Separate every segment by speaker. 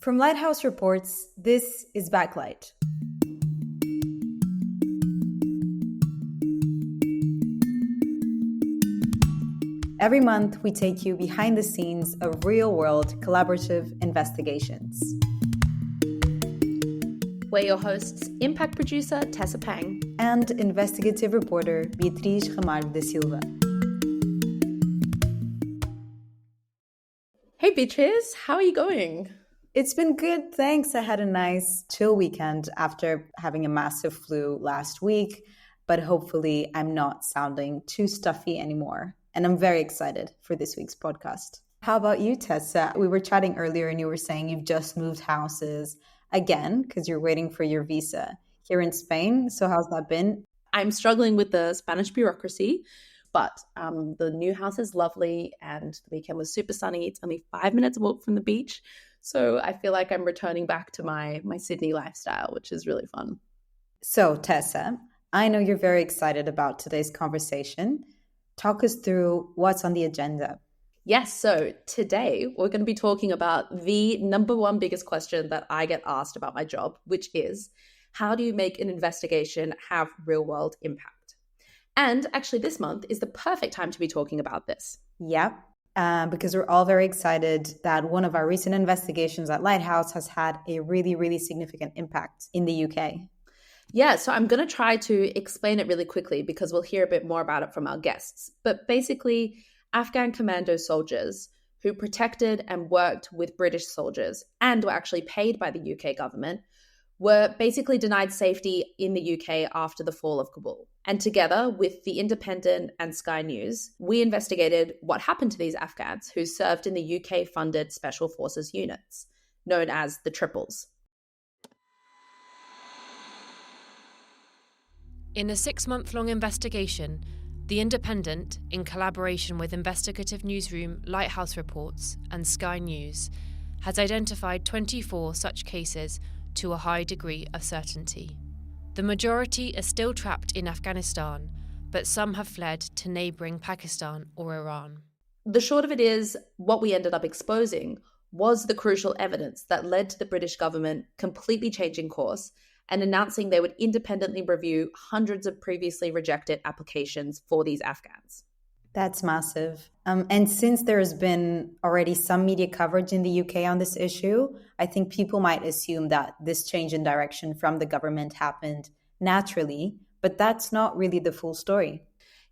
Speaker 1: From Lighthouse Reports, this is Backlight. Every month, we take you behind the scenes of real-world collaborative investigations.
Speaker 2: We're your hosts, impact producer Tessa Pang
Speaker 1: and investigative reporter Beatriz Ramalho de Silva.
Speaker 2: Hey Beatriz, how are you going?
Speaker 1: It's been good, thanks. I had a nice chill weekend after having a massive flu last week, but hopefully I'm not sounding too stuffy anymore. And I'm very excited for this week's podcast. How about you, Tessa? We were chatting earlier and you were saying you've just moved houses again because you're waiting for your visa here in Spain. So how's that been?
Speaker 2: I'm struggling with the Spanish bureaucracy, but the new house is lovely and the weekend was super sunny. It's only 5 minutes walk from the beach. So I feel like I'm returning back to my Sydney lifestyle, which is really fun.
Speaker 1: So Tessa, I know you're very excited about today's conversation. Talk us through what's on the agenda.
Speaker 2: Yes, so today we're going to be talking about the number one biggest question that I get asked about my job, which is, how do you make an investigation have real-world impact? And actually this month is the perfect time to be talking about this.
Speaker 1: Yeah. Because we're all very excited that one of our recent investigations at Lighthouse has had a really, really significant impact in the UK.
Speaker 2: Yeah, so I'm going to try to explain it really quickly because we'll hear a bit more about it from our guests. But basically, Afghan commando soldiers who protected and worked with British soldiers and were actually paid by the UK government were basically denied safety in the UK after the fall of Kabul. And together with The Independent and Sky News, we investigated what happened to these Afghans who served in the UK-funded Special Forces units, known as the Triples.
Speaker 3: In a 6-month-long investigation, The Independent, in collaboration with investigative newsroom Lighthouse Reports and Sky News, has identified 24 such cases to a high degree of certainty. The majority are still trapped in Afghanistan, but some have fled to neighbouring Pakistan or Iran.
Speaker 2: The short of it is, what we ended up exposing was the crucial evidence that led to the British government completely changing course and announcing they would independently review hundreds of previously rejected applications for these Afghans.
Speaker 1: That's massive. And since there has been already some media coverage in the UK on this issue, I think people might assume that this change in direction from the government happened naturally, but that's not really the full story.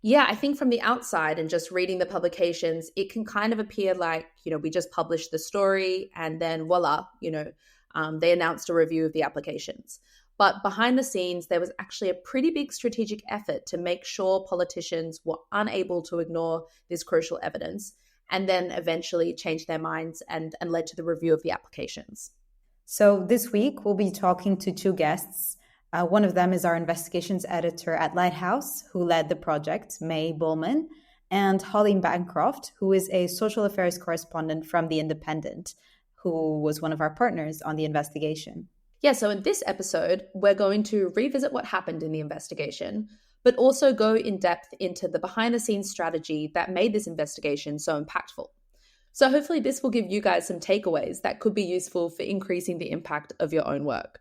Speaker 2: Yeah, I think from the outside and just reading the publications, it can kind of appear like, we just published the story and then voila, they announced a review of the applications. But behind the scenes, there was actually a pretty big strategic effort to make sure politicians were unable to ignore this crucial evidence and then eventually change their minds and led to the review of the applications.
Speaker 1: So this week, we'll be talking to two guests. One of them is our investigations editor at Lighthouse, who led the project, May Bulman, and Holly Bancroft, who is a social affairs correspondent from The Independent, who was one of our partners on the investigation.
Speaker 2: Yeah, so in this episode, we're going to revisit what happened in the investigation, but also go in depth into the behind-the-scenes strategy that made this investigation so impactful. So hopefully this will give you guys some takeaways that could be useful for increasing the impact of your own work.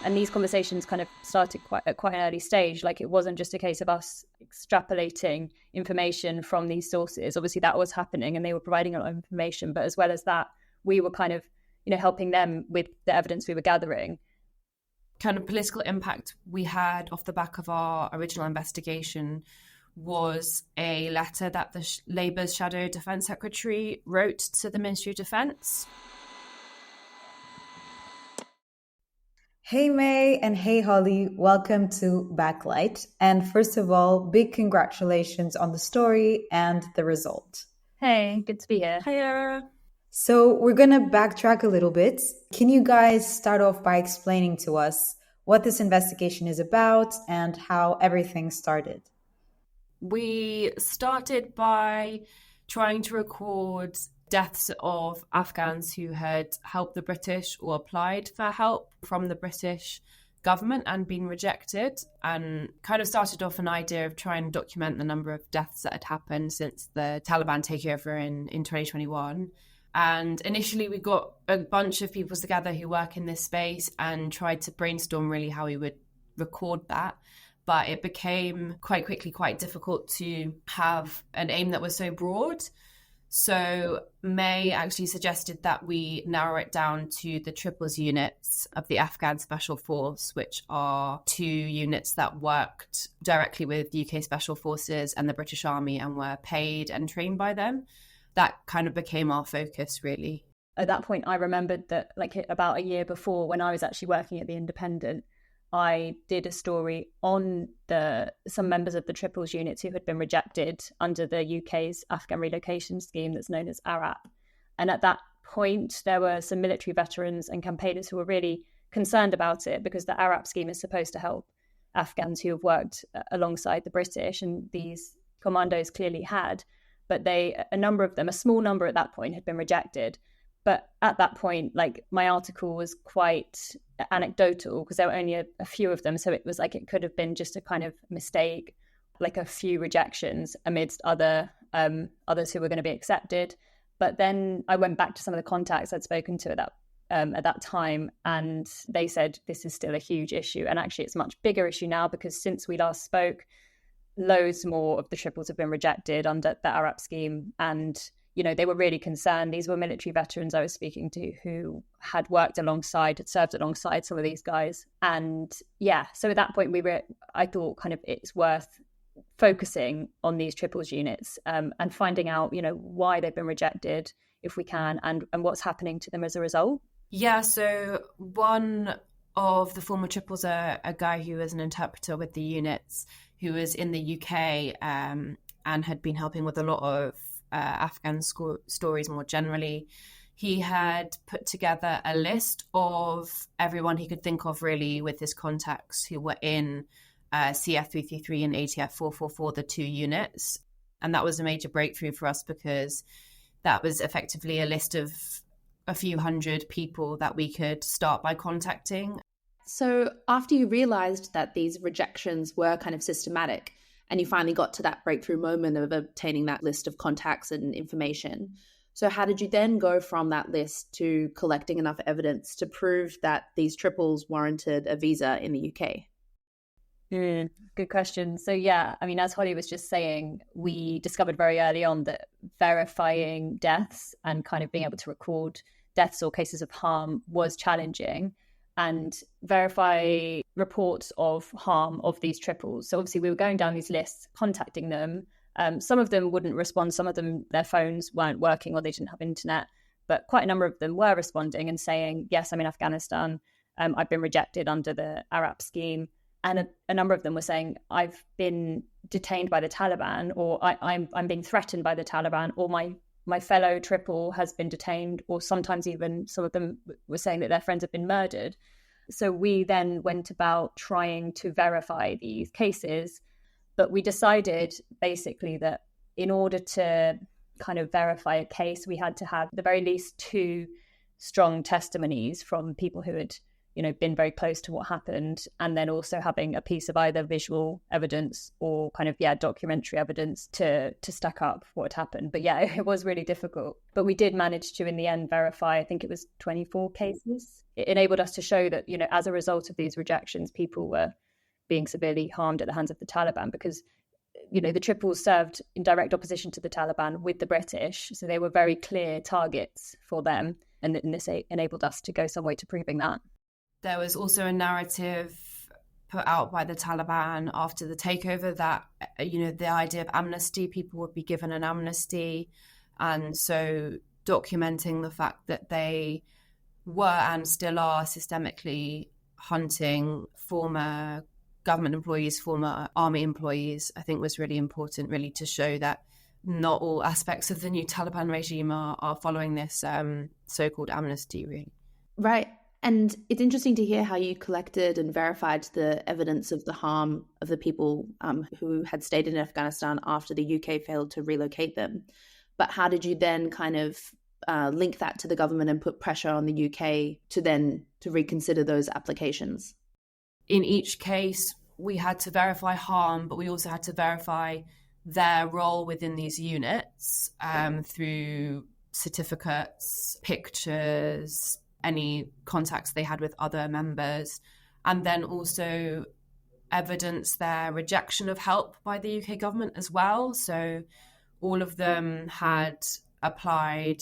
Speaker 4: And these conversations kind of started at quite an early stage. Like, it wasn't just a case of us extrapolating information from these sources. Obviously that was happening and they were providing a lot of information. But as well as that, we were kind of, helping them with the evidence we were gathering.
Speaker 5: Kind of political impact we had off the back of our original investigation was a letter that the Labour's Shadow Defence Secretary wrote to the Ministry of Defence.
Speaker 1: Hey May and hey Holly, welcome to Backlight. And first of all, big congratulations on the story and the result.
Speaker 4: Hey, good to be here.
Speaker 5: Hiya.
Speaker 1: So we're going to backtrack a little bit. Can you guys start off by explaining to us what this investigation is about and how everything started?
Speaker 5: We started by trying to record deaths of Afghans who had helped the British or applied for help from the British government and been rejected, and kind of started off an idea of trying to document the number of deaths that had happened since the Taliban takeover in 2021. And initially we got a bunch of people together who work in this space and tried to brainstorm really how we would record that. But it became quite quickly quite difficult to have an aim that was so broad. So May actually suggested that we narrow it down to the triples units of the Afghan Special Force, which are 2 units that worked directly with UK Special Forces and the British Army and were paid and trained by them. That kind of became our focus, really.
Speaker 4: At that point, I remembered that like about a year before, when I was actually working at The Independent, I did a story on some members of the triples units who had been rejected under the UK's Afghan relocation scheme that's known as ARAP. And at that point, there were some military veterans and campaigners who were really concerned about it, because the ARAP scheme is supposed to help Afghans who have worked alongside the British, and these commandos clearly had. But a number of them, a small number at that point, had been rejected. But at that point, like, my article was quite anecdotal because there were only a few of them. So it was like it could have been just a kind of mistake, like a few rejections amidst others who were going to be accepted. But then I went back to some of the contacts I'd spoken to at that time, and they said this is still a huge issue. And actually, it's a much bigger issue now, because since we last spoke, loads more of the triples have been rejected under the ARAP scheme. And they were really concerned. These were military veterans I was speaking to who had served alongside some of these guys. And yeah, so at that point I thought kind of it's worth focusing on these triples units and finding out, why they've been rejected if we can, and what's happening to them as a result.
Speaker 5: Yeah, so one of the former triples, a guy who was an interpreter with the units, who was in the UK and had been helping with a lot of Afghan stories more generally. He had put together a list of everyone he could think of, really, with his contacts who were in CF333 and ATF 444, the 2 units. And that was a major breakthrough for us, because that was effectively a list of a few hundred people that we could start by contacting.
Speaker 2: So after you realized that these rejections were kind of systematic, and you finally got to that breakthrough moment of obtaining that list of contacts and information, so how did you then go from that list to collecting enough evidence to prove that these triples warranted a visa in the UK?
Speaker 4: Good question. So yeah, I mean, as Holly was just saying, we discovered very early on that verifying deaths and kind of being able to record deaths or cases of harm was challenging, and verify reports of harm of these triples. So obviously we were going down these lists, contacting them. Some of them wouldn't respond. Some of them, their phones weren't working or they didn't have internet. But quite a number of them were responding and saying, yes, I'm in Afghanistan. I've been rejected under the ARAP scheme. And a number of them were saying, I've been detained by the Taliban, or I'm being threatened by the Taliban, or my fellow triple has been detained, or sometimes even some of them were saying that their friends have been murdered. So we then went about trying to verify these cases, but we decided basically that in order to kind of verify a case, we had to have at the very least 2 strong testimonies from people who had been very close to what happened, and then also having a piece of either visual evidence or kind of documentary evidence to stack up what had happened. But yeah, it was really difficult, but we did manage to in the end verify, I think it was 24 cases. It enabled us to show that as a result of these rejections, people were being severely harmed at the hands of the Taliban, because the triples served in direct opposition to the Taliban with the British, so they were very clear targets for them, and this enabled us to go some way to proving that.
Speaker 5: There was also a narrative put out by the Taliban after the takeover that, the idea of amnesty, people would be given an amnesty. And so documenting the fact that they were and still are systemically hunting former government employees, former army employees, I think was really important, really, to show that not all aspects of the new Taliban regime are following this so-called amnesty, really.
Speaker 2: Right. And it's interesting to hear how you collected and verified the evidence of the harm of the people who had stayed in Afghanistan after the UK failed to relocate them. But how did you then kind of link that to the government and put pressure on the UK to reconsider those applications?
Speaker 5: In each case, we had to verify harm, but we also had to verify their role within these units through certificates, pictures, any contacts they had with other members, and then also evidence their rejection of help by the UK government as well. So all of them had applied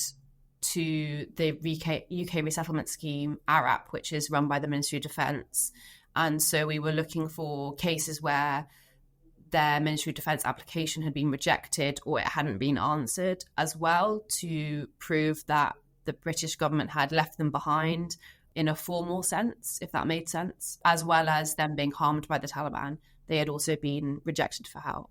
Speaker 5: to the UK resettlement scheme, ARAP, which is run by the Ministry of Defence. And so we were looking for cases where their Ministry of Defence application had been rejected or it hadn't been answered as well, to prove that the British government had left them behind in a formal sense, if that made sense, as well as them being harmed by the Taliban. They had also been rejected for help.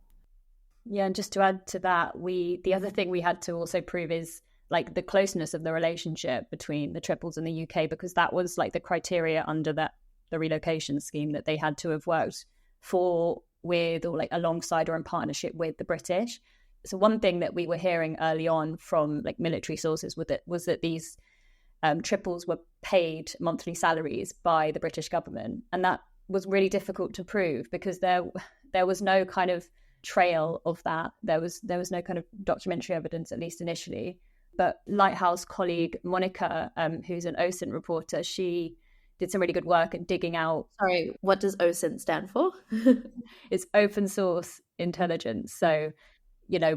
Speaker 4: Yeah, and just to add to that, the other thing we had to also prove is like the closeness of the relationship between the Triples and the UK, because that was like the criteria under the relocation scheme, that they had to have worked for, with, or like alongside or in partnership with the British. So one thing that we were hearing early on from like military sources was that these Triples were paid monthly salaries by the British government, and that was really difficult to prove because there was no kind of trail of that. There was no kind of documentary evidence, at least initially. But Lighthouse colleague Monica, who's an OSINT reporter, she did some really good work at digging out.
Speaker 2: Sorry, what does OSINT stand for?
Speaker 4: It's open source intelligence. So,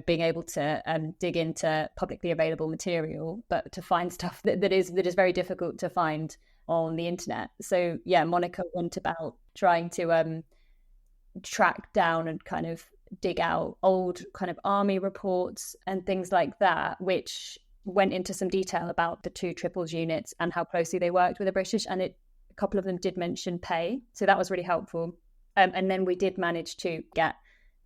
Speaker 4: being able to dig into publicly available material, but to find stuff that is very difficult to find on the internet. So yeah, Monica went about trying to track down and kind of dig out old kind of army reports and things like that, which went into some detail about the two Triples units and how closely they worked with the British. And a couple of them did mention pay. So that was really helpful. And then we did manage to get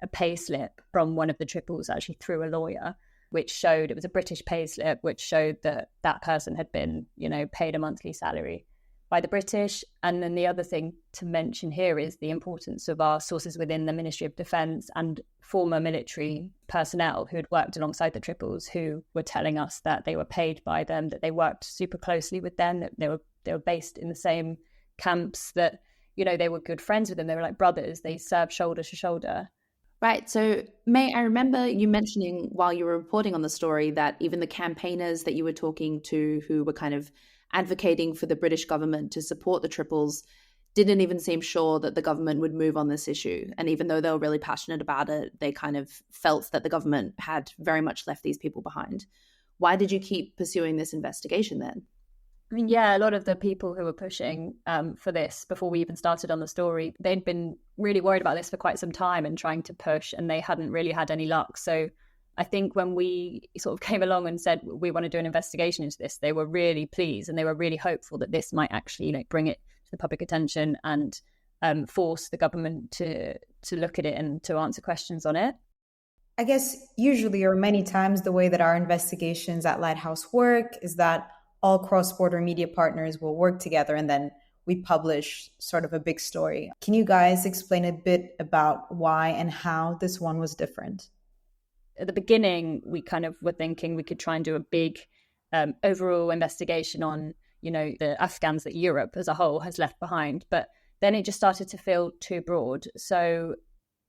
Speaker 4: a pay slip from one of the Triples, actually through a lawyer, which showed, it was a British pay slip, which showed that that person had been, paid a monthly salary by the British. And then the other thing to mention here is the importance of our sources within the Ministry of Defence and former military personnel who had worked alongside the Triples, who were telling us that they were paid by them, that they worked super closely with them, that they were based in the same camps, that, they were good friends with them. They were like brothers. They served shoulder to shoulder.
Speaker 2: Right. So, May, I remember you mentioning while you were reporting on the story that even the campaigners that you were talking to who were kind of advocating for the British government to support the Triples didn't even seem sure that the government would move on this issue. And even though they were really passionate about it, they kind of felt that the government had very much left these people behind. Why did you keep pursuing this investigation then?
Speaker 4: I mean, yeah, a lot of the people who were pushing for this before we even started on the story, they'd been really worried about this for quite some time and trying to push, and they hadn't really had any luck. So I think when we sort of came along and said we want to do an investigation into this, they were really pleased and they were really hopeful that this might actually bring it to the public attention and force the government to look at it and to answer questions on it.
Speaker 1: I guess usually or many times the way that our investigations at Lighthouse work is that all cross-border media partners will work together and then we publish sort of a big story. Can you guys explain a bit about why and how this one was different?
Speaker 4: At the beginning, we kind of were thinking we could try and do a big overall investigation on, the Afghans that Europe as a whole has left behind. But then it just started to feel too broad. So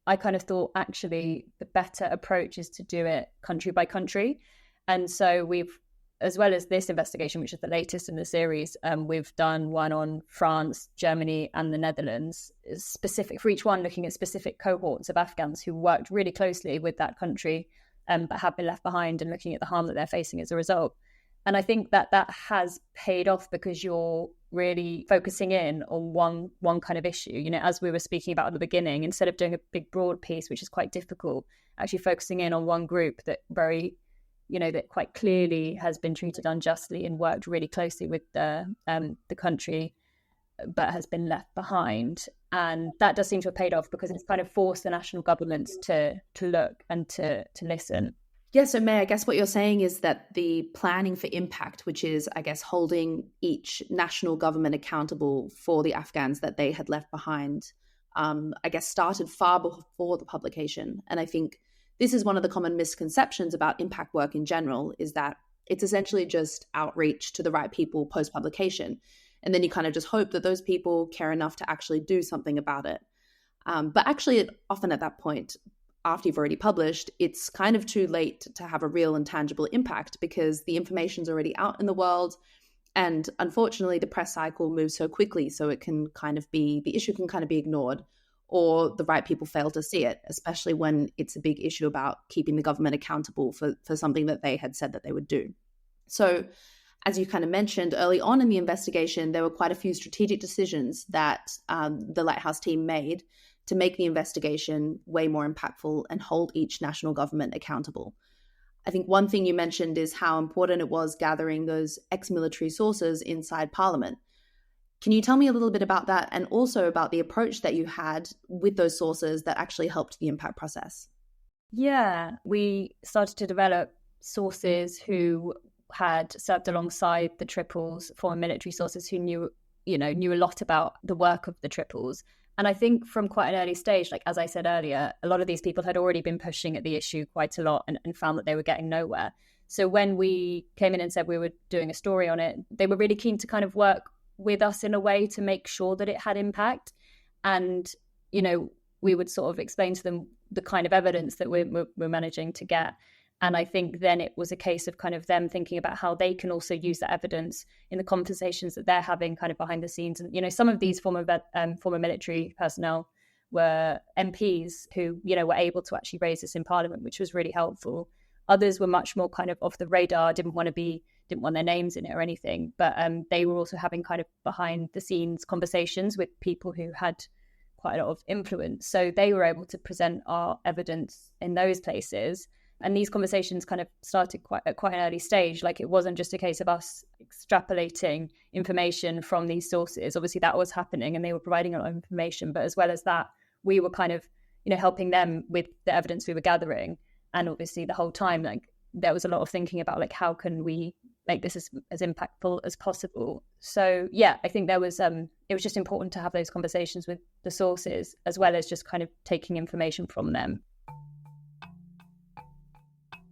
Speaker 4: I kind of thought actually the better approach is to do it country by country. And so we've, as well as this investigation, which is the latest in the series, we've done one on France, Germany, and the Netherlands, specific for each one, looking at specific cohorts of Afghans who worked really closely with that country, but have been left behind, and looking at the harm that they're facing as a result. And I think that has paid off because you're really focusing in on one kind of issue. As we were speaking about at the beginning, instead of doing a big broad piece, which is quite difficult, actually focusing in on one group that that quite clearly has been treated unjustly and worked really closely with the country, but has been left behind. And that does seem to have paid off because it's kind of forced the national governments to look and to listen.
Speaker 2: Yeah, so May, I guess what you're saying is that the planning for impact, which is, I guess, holding each national government accountable for the Afghans that they had left behind, I guess started far before the publication. And I think This is one of the common misconceptions about impact work in general, is that it's essentially just outreach to the right people post-publication. And then you kind of just hope that those people care enough to actually do something about it. But actually, often at that point, after you've already published, it's kind of too late to have a real and tangible impact because the information's already out in the world. And unfortunately, the press cycle moves so quickly, so it can kind of be, the issue can kind of be ignored, or the right people fail to see it, especially when it's a big issue about keeping the government accountable for something that they had said that they would do. So as you kind of mentioned early on in the investigation, there were quite a few strategic decisions that the Lighthouse team made to make the investigation way more impactful and hold each national government accountable. I think one thing you mentioned is how important it was gathering those ex-military sources inside Parliament. Can you tell me a little bit about that and also about the approach that you had with those sources that actually helped the impact process?
Speaker 4: Yeah, we started to develop sources who had served alongside the Triples, former military sources who knew a lot about the work of the Triples. And I think from quite an early stage, like as I said earlier, a lot of these people had already been pushing at the issue quite a lot and found that they were getting nowhere. So when we came in and said we were doing a story on it, they were really keen to kind of work with us in a way to make sure that it had impact. And, we would sort of explain to them the kind of evidence that we're managing to get. And I think then it was a case of kind of them thinking about how they can also use that evidence in the conversations that they're having kind of behind the scenes. And, some of these former military personnel were MPs who, were able to actually raise this in Parliament, which was really helpful. Others were much more kind of off the radar, didn't want their names in it or anything. But they were also having kind of behind the scenes conversations with people who had quite a lot of influence. So they were able to present our evidence in those places. And these conversations kind of started at quite an early stage. Like it wasn't just a case of us extrapolating information from these sources. Obviously that was happening and they were providing a lot of information. But as well as that, we were kind of, helping them with the evidence we were gathering. And obviously the whole time, like there was a lot of thinking about like, how can we make this as impactful as possible? So yeah, I think it was just important to have those conversations with the sources as well as just kind of taking information from them.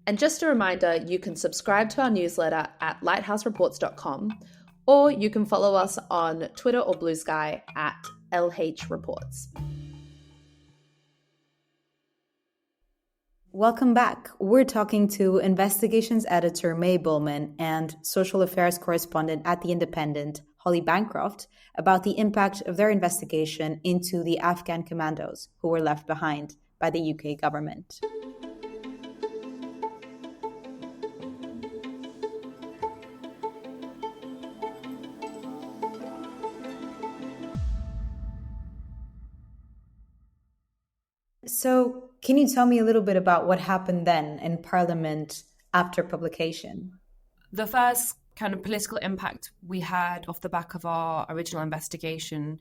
Speaker 2: And just a reminder, you can subscribe to our newsletter at lighthousereports.com, or you can follow us on Twitter or Blue Sky at LH Reports.
Speaker 1: Welcome back. We're talking to investigations editor May Bulman and social affairs correspondent at The Independent, Holly Bancroft, about the impact of their investigation into the Afghan commandos who were left behind by the UK government. So can you tell me a little bit about what happened then in Parliament after publication?
Speaker 5: The first kind of political impact we had off the back of our original investigation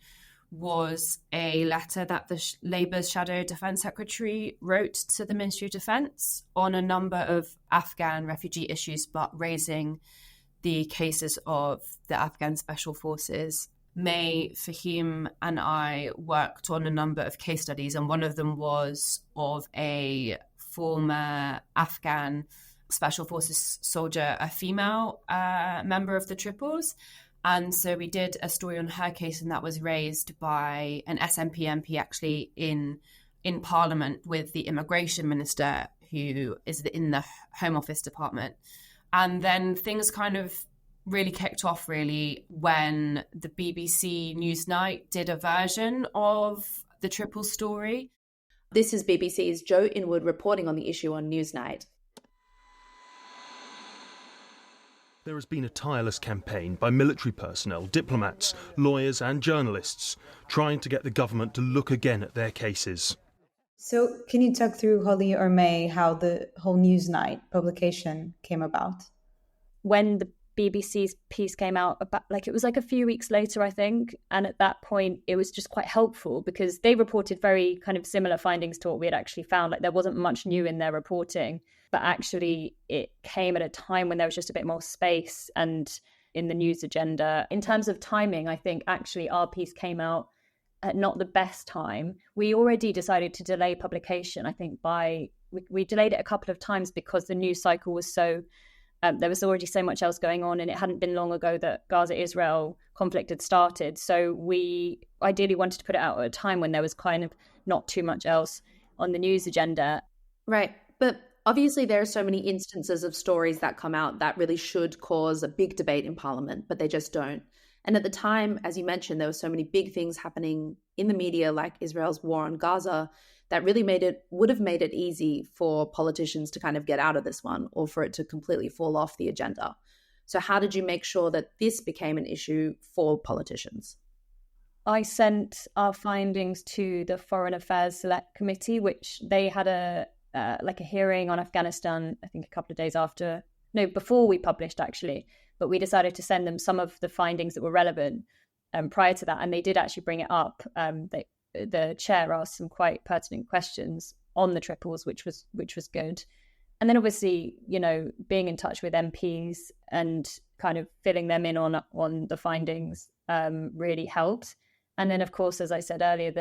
Speaker 5: was a letter that the Labour's Shadow Defence Secretary wrote to the Ministry of Defence on a number of Afghan refugee issues, but raising the cases of the Afghan Special Forces. May, Fahim and I worked on a number of case studies, and one of them was of a former Afghan Special Forces soldier, a female member of the Triples. And so we did a story on her case, and that was raised by an SNP MP actually in Parliament with the Immigration Minister, who is in the Home Office Department. And then things kind of really kicked off when the BBC Newsnight did a version of the Triple story.
Speaker 2: This is BBC's Joe Inwood reporting on the issue on Newsnight.
Speaker 6: There has been a tireless campaign by military personnel, diplomats, lawyers and journalists trying to get the government to look again at their cases.
Speaker 1: So can you talk through, Holly or May, how the whole Newsnight publication came about?
Speaker 4: When the BBC's piece came out about it was a few weeks later, I think. And at that point, it was just quite helpful because they reported very kind of similar findings to what we had actually found. Like there wasn't much new in their reporting, but actually it came at a time when there was just a bit more space and in the news agenda. In terms of timing, I think actually our piece came out at not the best time. We already decided to delay publication, I think, we delayed it a couple of times because the news cycle was so, there was already so much else going on, and it hadn't been long ago that Gaza-Israel conflict had started. So we ideally wanted to put it out at a time when there was kind of not too much else on the news agenda.
Speaker 2: Right. But obviously there are so many instances of stories that come out that really should cause a big debate in Parliament, but they just don't. And at the time, as you mentioned, there were so many big things happening in the media, like Israel's war on Gaza, that really would have made it easy for politicians to kind of get out of this one, or for it to completely fall off the agenda. So how did you make sure that this became an issue for politicians?
Speaker 4: I sent our findings to the Foreign Affairs Select Committee, which they had a hearing on Afghanistan, I think a couple of days before we published, actually. But we decided to send them some of the findings that were relevant prior to that. And they did actually bring it up. The chair asked some quite pertinent questions on the triples, which was good. And then obviously, being in touch with MPs and kind of filling them in on the findings really helped. And then, of course, as I said earlier,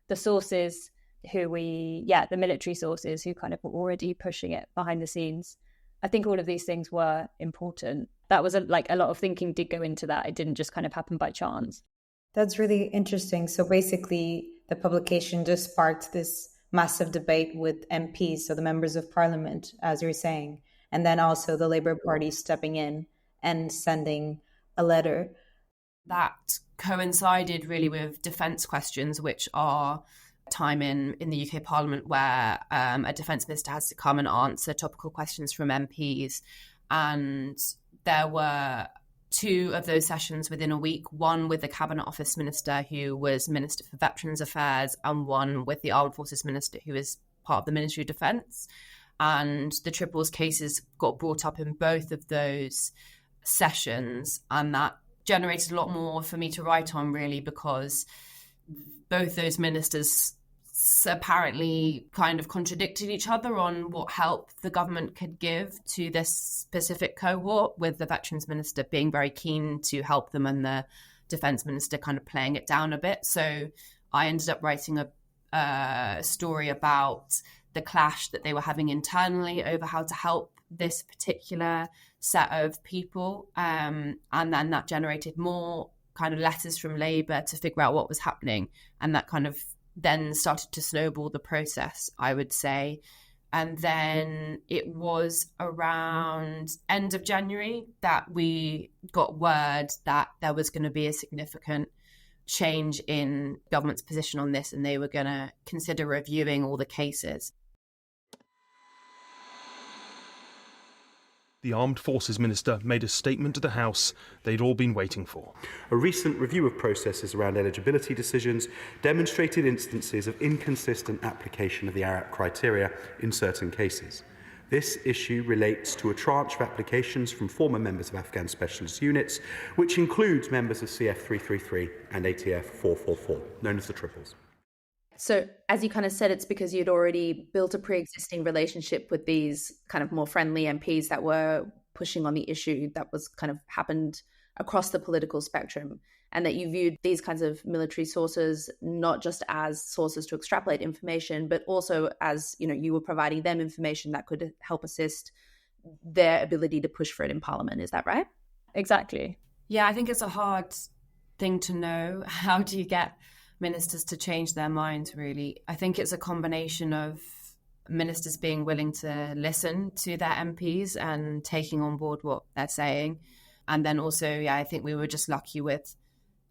Speaker 4: the sources the military sources who kind of were already pushing it behind the scenes. I think all of these things were important. That was a lot of thinking did go into that. It didn't just kind of happen by chance.
Speaker 1: That's really interesting. So basically, the publication just sparked this massive debate with MPs, so the members of parliament, as you're saying, and then also the Labour Party stepping in and sending a letter.
Speaker 5: That coincided really with defence questions, which are time in the UK Parliament where a defence minister has to come and answer topical questions from MPs. And there were 2 of those sessions within a week, one with the Cabinet Office Minister who was Minister for Veterans Affairs, and one with the Armed Forces Minister who is part of the Ministry of Defence. And the Triples cases got brought up in both of those sessions, and that generated a lot more for me to write on, really, because both those ministers apparently kind of contradicted each other on what help the government could give to this specific cohort, with the Veterans Minister being very keen to help them and the Defence Minister kind of playing it down a bit. So I ended up writing a story about the clash that they were having internally over how to help this particular set of people. And then that generated more kind of letters from Labour to figure out what was happening. And that kind of then started to snowball the process, I would say. And then it was around end of January that we got word that there was going to be a significant change in government's position on this, and they were going to consider reviewing all the cases.
Speaker 6: The Armed Forces Minister made a statement to the House they'd all been waiting for.
Speaker 7: A recent review of processes around eligibility decisions demonstrated instances of inconsistent application of the ARAP criteria in certain cases. This issue relates to a tranche of applications from former members of Afghan specialist units, which includes members of CF 333 and ATF 444, known as the Triples.
Speaker 2: So as you kind of said, it's because you'd already built a pre-existing relationship with these kind of more friendly MPs that were pushing on the issue that was kind of happened across the political spectrum, and that you viewed these kinds of military sources not just as sources to extrapolate information, but also as, you were providing them information that could help assist their ability to push for it in Parliament. Is that right?
Speaker 4: Exactly.
Speaker 5: Yeah, I think it's a hard thing to know. How do you get ministers to change their minds, really? I think it's a combination of ministers being willing to listen to their MPs and taking on board what they're saying. And then also, I think we were just lucky with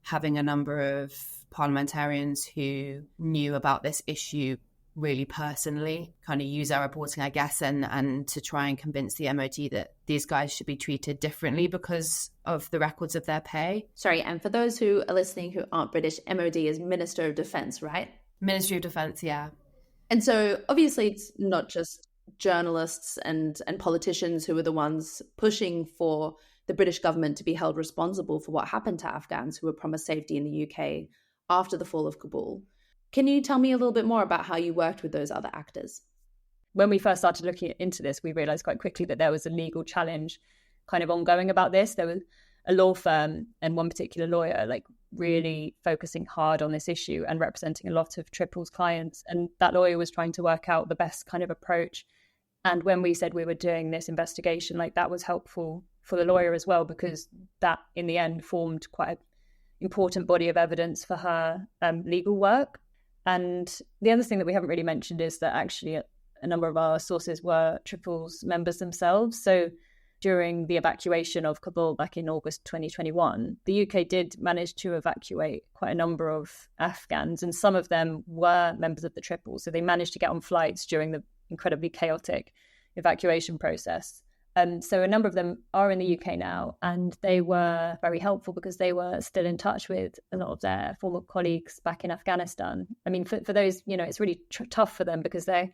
Speaker 5: having a number of parliamentarians who knew about this issue really personally, kind of use our reporting, I guess, and to try and convince the MOD that these guys should be treated differently because of the records of their pay.
Speaker 2: Sorry, and for those who are listening who aren't British, MOD is Minister of Defence, right?
Speaker 5: Ministry of Defence, yeah.
Speaker 2: And so obviously it's not just journalists and politicians who are the ones pushing for the British government to be held responsible for what happened to Afghans who were promised safety in the UK after the fall of Kabul. Can you tell me a little bit more about how you worked with those other actors?
Speaker 4: When we first started looking into this, we realised quite quickly that there was a legal challenge kind of ongoing about this. There was a law firm and one particular lawyer, really focusing hard on this issue and representing a lot of Triple's clients. And that lawyer was trying to work out the best kind of approach. And when we said we were doing this investigation, like, that was helpful for the lawyer as well, because that in the end formed quite an important body of evidence for her legal work. And the other thing that we haven't really mentioned is that actually a number of our sources were Triple's members themselves. So during the evacuation of Kabul back in August 2021, the UK did manage to evacuate quite a number of Afghans, and some of them were members of the Triple. So they managed to get on flights during the incredibly chaotic evacuation process. So a number of them are in the UK now, and they were very helpful because they were still in touch with a lot of their former colleagues back in Afghanistan. I mean, for those, it's really tough for them because they're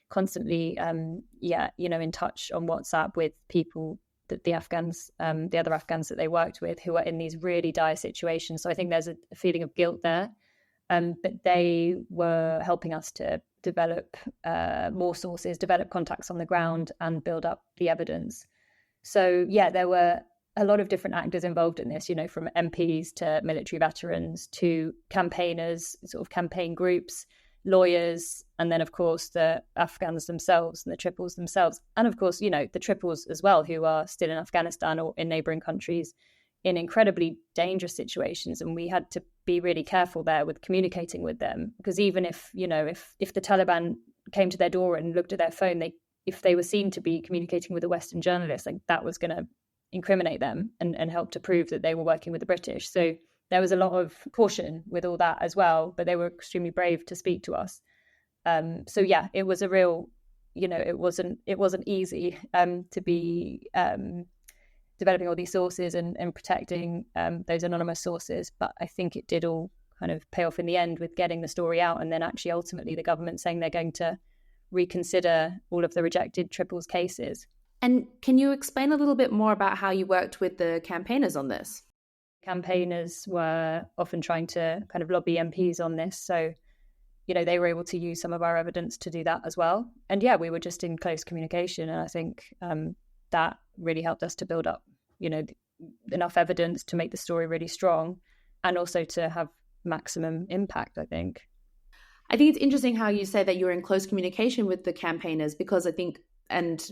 Speaker 4: constantly, in touch on WhatsApp with people that the Afghans, the other Afghans that they worked with, who are in these really dire situations. So I think there's a feeling of guilt there. But they were helping us to develop more sources, develop contacts on the ground, and build up the evidence. So, there were a lot of different actors involved in this, from MPs to military veterans to campaigners, sort of campaign groups, lawyers, and then, of course, the Afghans themselves and the Triples themselves. And, of course, the Triples as well, who are still in Afghanistan or in neighbouring countries in incredibly dangerous situations. And we had to be really careful there with communicating with them, because even if the Taliban came to their door and looked at their phone, if they were seen to be communicating with a Western journalist, like, that was going to incriminate them and help to prove that they were working with the British. So there was a lot of caution with all that as well, but they were extremely brave to speak to us. It was a real, it wasn't easy to be developing all these sources and protecting those anonymous sources. But I think it did all kind of pay off in the end with getting the story out, and then actually ultimately the government saying they're going to reconsider all of the rejected Triples cases.
Speaker 2: And can you explain a little bit more about how you worked with the campaigners on this?
Speaker 4: Campaigners were often trying to kind of lobby MPs on this. So, they were able to use some of our evidence to do that as well. And we were just in close communication. And I think that really helped us to build up, enough evidence to make the story really strong, and also to have maximum impact, I think.
Speaker 2: I think it's interesting how you say that you were in close communication with the campaigners, because I think, and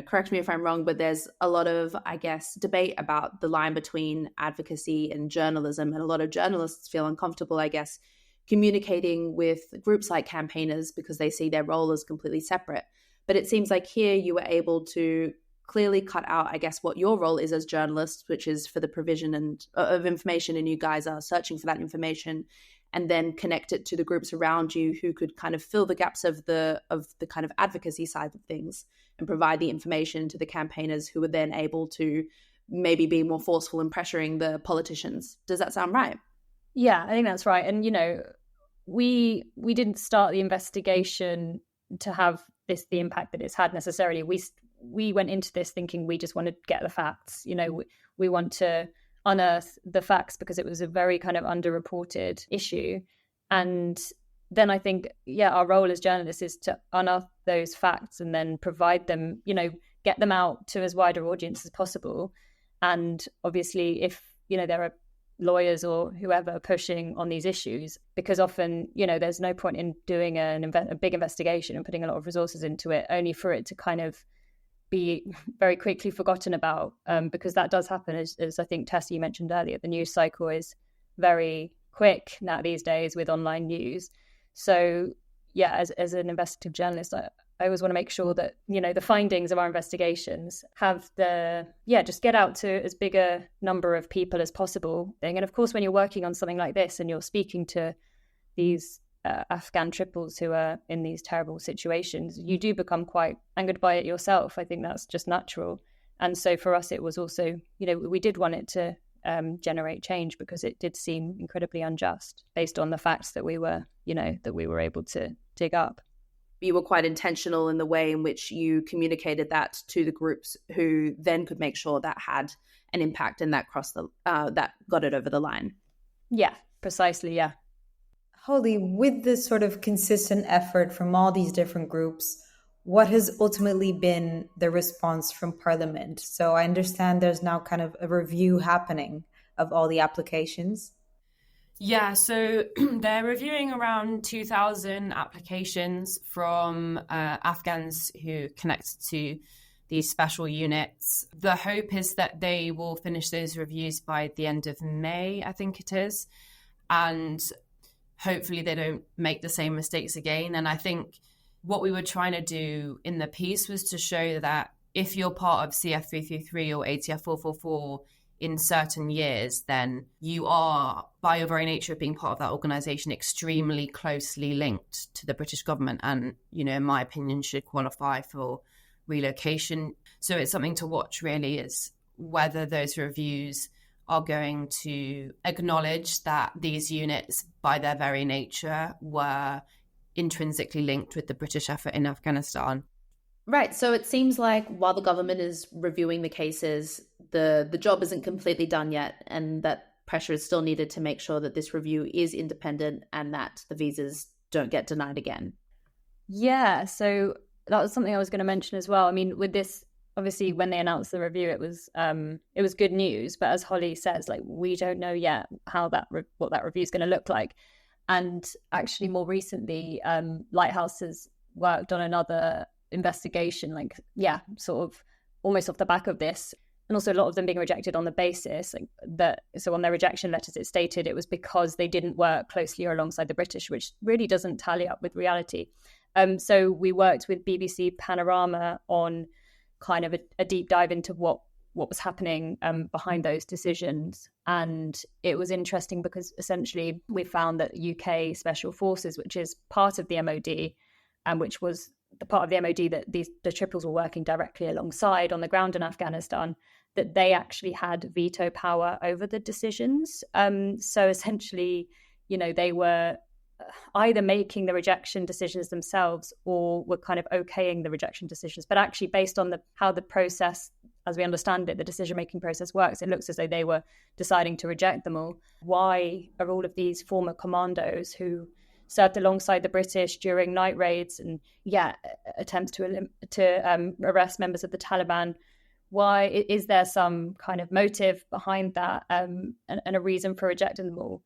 Speaker 2: correct me if I'm wrong, but there's a lot of, I guess, debate about the line between advocacy and journalism. And a lot of journalists feel uncomfortable, I guess, communicating with groups like campaigners because they see their role as completely separate. But it seems like here you were able to clearly cut out, I guess, what your role is as journalists, which is for the provision of information, and you guys are searching for that information, and then connect it to the groups around you who could kind of fill the gaps of the kind of advocacy side of things and provide the information to the campaigners, who were then able to maybe be more forceful in pressuring the politicians. Does that sound right?
Speaker 4: Yeah, I think that's right. And, we didn't start the investigation to have the impact that it's had necessarily. We went into this thinking we just want to get the facts. We want to unearth the facts because it was a very kind of underreported issue. And then I think, our role as journalists is to unearth those facts and then provide them, get them out to as wide an audience as possible. And obviously, if, there are lawyers or whoever pushing on these issues, because often, there's no point in doing a big investigation and putting a lot of resources into it, only for it to kind of be very quickly forgotten about, because that does happen, as I think, Tessa, you mentioned earlier. The news cycle is very quick now these days with online news. So, as an investigative journalist, I always want to make sure that, the findings of our investigations have just get out to as big a number of people as possible. And of course, when you're working on something like this and you're speaking to these Afghan Triples who are in these terrible situations, you do become quite angered by it yourself. I think that's just natural. And so for us, it was also, we did want it to generate change, because it did seem incredibly unjust based on the facts that we were able to dig up.
Speaker 2: You were quite intentional in the way in which you communicated that to the groups, who then could make sure that had an impact and that that got it over the line.
Speaker 4: Yeah, precisely. Yeah.
Speaker 1: Holly, with this sort of consistent effort from all these different groups, what has ultimately been the response from Parliament? So I understand there's now kind of a review happening of all the applications.
Speaker 5: Yeah, so they're reviewing around 2,000 applications from Afghans who connect to these special units. The hope is that they will finish those reviews by the end of May, I think it is. And hopefully they don't make the same mistakes again. And I think what we were trying to do in the piece was to show that if you're part of CF333 or ATF 444 in certain years, then you are, by your very nature of being part of that organisation, extremely closely linked to the British government and, you know, in my opinion, should qualify for relocation. So it's something to watch, really, is whether those reviews are going to acknowledge that these units, by their very nature, were intrinsically linked with the British effort in Afghanistan.
Speaker 2: Right. So it seems like while the government is reviewing the cases, the job isn't completely done yet, and that pressure is still needed to make sure that this review is independent and that the visas don't get denied again.
Speaker 4: Yeah, so that was something I was going to mention as well. I mean, with this, obviously, when they announced the review, it was good news. But as Holly says, like, we don't know yet how what that review is going to look like. And actually, more recently, Lighthouse has worked on another investigation, sort of almost off the back of this, and also a lot of them being rejected on the basis that, so on their rejection letters it stated it was because they didn't work closely or alongside the British, which really doesn't tally up with reality. So we worked with BBC Panorama on kind of a deep dive into what was happening behind those decisions, and it was interesting because essentially we found that UK Special Forces, which is part of the MOD and which was the part of the MOD that the triples were working directly alongside on the ground in Afghanistan, that they actually had veto power over the decisions. So essentially, you know, they were either making the rejection decisions themselves or were kind of okaying the rejection decisions. But actually, based on how the process, as we understand it, the decision-making process works, it looks as though they were deciding to reject them all. Why are all of these former commandos who served alongside the British during night raids and attempts to arrest members of the Taliban? Why is there some kind of motive behind that and a reason for rejecting them all?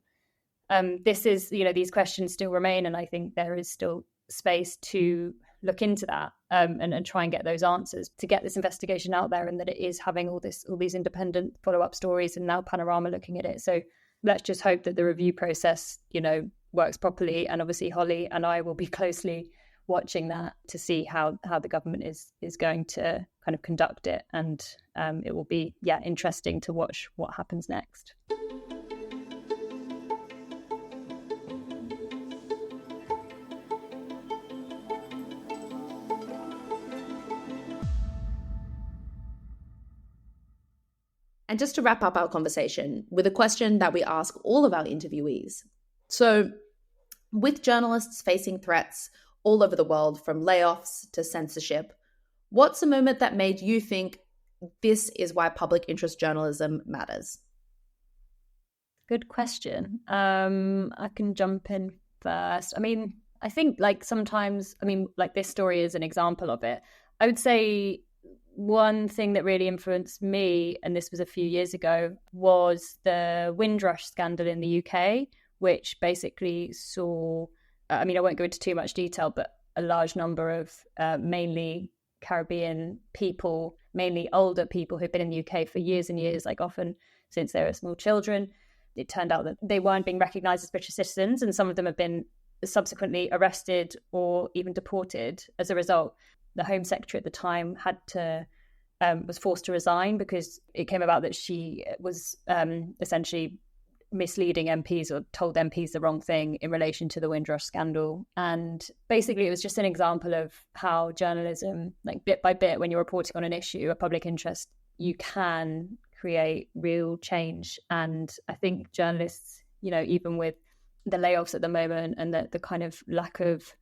Speaker 4: This is, you know, these questions still remain, and I think there is still space to look into that and try and get those answers to get this investigation out there, and that it is having all these independent follow-up stories, and now Panorama looking at it. So let's just hope that the review process, you know, works properly, and obviously Holly and I will be closely watching that to see how the government is going to kind of conduct it, and it will be interesting to watch what happens next.
Speaker 2: And just to wrap up our conversation with a question that we ask all of our interviewees. So, with journalists facing threats all over the world, from layoffs to censorship, what's a moment that made you think this is why public interest journalism matters?
Speaker 4: Good question. I can jump in first. I mean, I think sometimes, this story is an example of it. I would say one thing that really influenced me, and this was a few years ago, was the Windrush scandal in the UK, which basically saw, I won't go into too much detail, but a large number of mainly Caribbean people, mainly older people who've been in the UK for years and years, often since they were small children. It turned out that they weren't being recognised as British citizens, and some of them have been subsequently arrested or even deported as a result. The Home Secretary at the time was forced to resign because it came about that she was essentially misleading MPs or told MPs the wrong thing in relation to the Windrush scandal. And basically it was just an example of how journalism, bit by bit, when you're reporting on an issue, a public interest, you can create real change. And I think journalists, even with the layoffs at the moment and the kind of lack of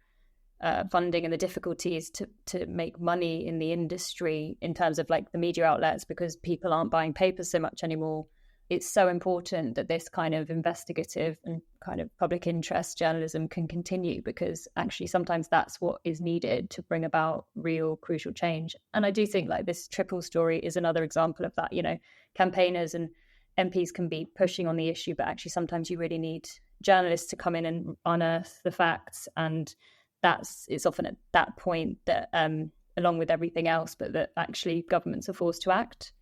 Speaker 4: funding and the difficulties to make money in the industry in terms of the media outlets, because people aren't buying papers so much anymore, it's so important that this kind of investigative and kind of public interest journalism can continue, because actually sometimes that's what is needed to bring about real crucial change. And I do think this triple story is another example of that. Campaigners and MPs can be pushing on the issue, but actually sometimes you really need journalists to come in and unearth the facts. And it's often at that point that, along with everything else, but that actually governments are forced to act.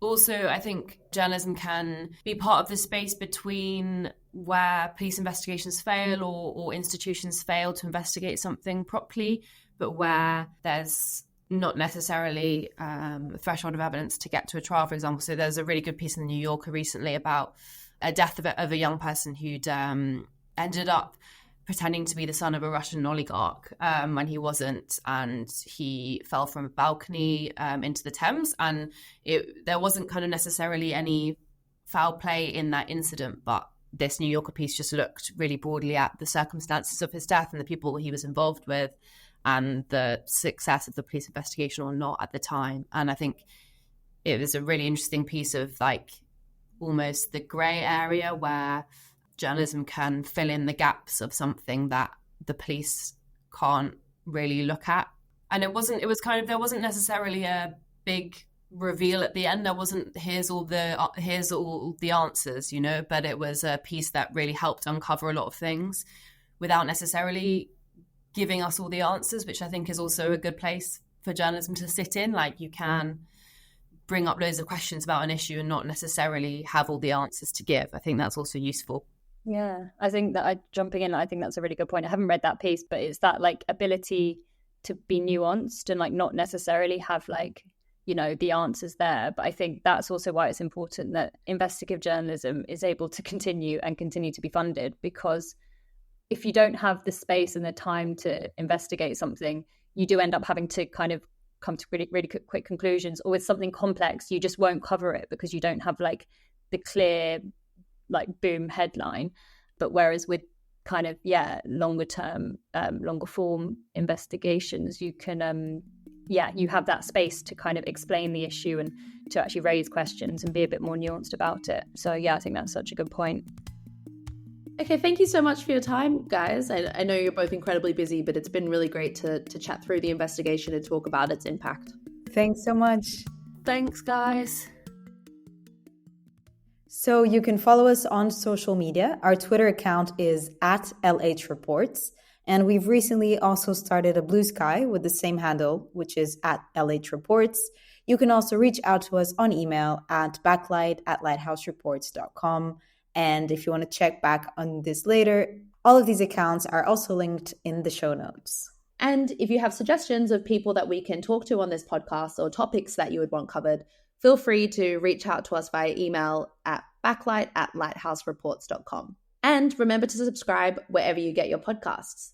Speaker 5: Also, I think journalism can be part of the space between where police investigations fail or institutions fail to investigate something properly, but where there's not necessarily a threshold of evidence to get to a trial, for example. So there's a really good piece in the New Yorker recently about a death of a young person who'd ended up pretending to be the son of a Russian oligarch when he wasn't, and he fell from a balcony into the Thames, and there wasn't kind of necessarily any foul play in that incident, but this New Yorker piece just looked really broadly at the circumstances of his death and the people he was involved with and the success of the police investigation or not at the time. And I think it was a really interesting piece of like almost the grey area where journalism can fill in the gaps of something that the police can't really look at. And there wasn't necessarily a big reveal at the end. There wasn't here's all the answers, you know, but it was a piece that really helped uncover a lot of things without necessarily giving us all the answers, which I think is also a good place for journalism to sit in. Like, you can bring up loads of questions about an issue and not necessarily have all the answers to give. I think that's also useful.
Speaker 4: Yeah, I think that I think that's a really good point. I haven't read that piece, but it's that like ability to be nuanced and like not necessarily have like, you know, the answers there. But I think that's also why it's important that investigative journalism is able to continue to be funded, because if you don't have the space and the time to investigate something, you do end up having to kind of come to really, really quick conclusions, or with something complex, you just won't cover it because you don't have like the clear like boom headline. But whereas with kind of longer term, longer form investigations, you can you have that space to kind of explain the issue and to actually raise questions and be a bit more nuanced about it. So I think that's such a good point.
Speaker 2: Okay, thank you so much for your time, guys. I know you're both incredibly busy, but it's been really great to chat through the investigation and talk about its impact.
Speaker 1: Thanks so much.
Speaker 5: Thanks, guys.
Speaker 1: So you can follow us on social media. Our Twitter account is @LHReports. And we've recently also started a Blue Sky with the same handle, which is @LHReports. You can also reach out to us on email at backlight@lighthousereports.com. And if you want to check back on this later, all of these accounts are also linked in the show notes.
Speaker 2: And if you have suggestions of people that we can talk to on this podcast or topics that you would want covered, feel free to reach out to us via email at backlight@lighthousereports.com. And remember to subscribe wherever you get your podcasts.